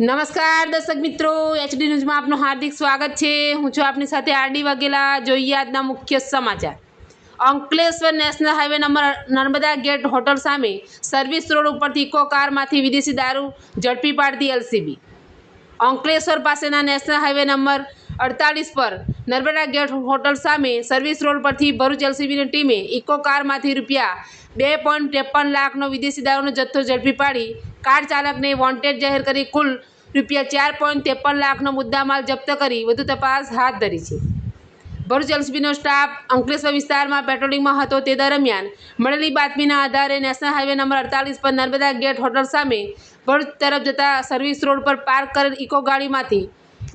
નમસ્કાર દર્શક મિત્રો, એચડી ન્યૂઝમાં આપનું હાર્દિક સ્વાગત છે। હું છું આપની સાથે આરડી વાઘેલા। જોઈએ આજના મુખ્ય સમાચાર। Ankleshwar national highway number Narmada gate hotel સામે સર્વિસ રોડ ઉપરથી ઇકો કારમાંથી વિદેશી દારૂ ઝડપી પાડતી એલસીબી। અંકલેશ્વર પાસેના નેશનલ હાઈવે નંબર 48 પર નર્મદા ગેટ હોટલ સામે સર્વિસ રોડ પરથી ભરૂચ એલસીબીની ટીમે ઇકો કારમાંથી રૂપિયા 2.53 લાખનો વિદેશી દારૂનો જથ્થો ઝડપી પાડી કાર ચાલકને વોન્ટેડ જાહેર કરી કુલ રૂપિયા 4.53 લાખનો મુદ્દામાલ જપ્ત કરી વધુ તપાસ હાથ ધરી છે। ભરૂચ એલસીબીનો સ્ટાફ અંકલેશ્વર વિસ્તારમાં પેટ્રોલિંગમાં હતો તે દરમિયાન મળેલી બાતમીના આધારે નેશનલ હાઈવે નંબર 48 પર નર્મદા ગેટ હોટલ સામે ભરૂચ તરફ જતા સર્વિસ રોડ પર પાર્ક કરેલ ઇકો ગાડીમાંથી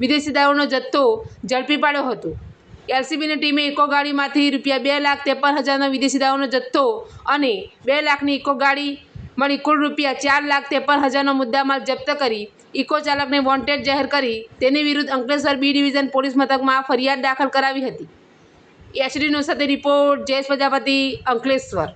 વિદેશી દારૂનો જથ્થો ઝડપી પાડ્યો હતો। એલસીબીની ટીમે ઇકો ગાડીમાંથી રૂપિયા 2,53,000નો વિદેશી દારૂનો જથ્થો અને 2 લાખની ઇકો ગાડી મળી કુલ રૂપિયા 4,53,000નો મુદ્દામાલ જપ્ત કરી ઇકો ચાલકને વોન્ટેડ જાહેર કરી તેની વિરુદ્ધ અંકલેશ્વર બી ડિવિઝન પોલીસ મથકમાં ફરિયાદ દાખલ કરાવી હતી। એચડી ન્યૂઝ સાથે રિપોર્ટ જયેશ પ્રજાપતિ, અંકલેશ્વર।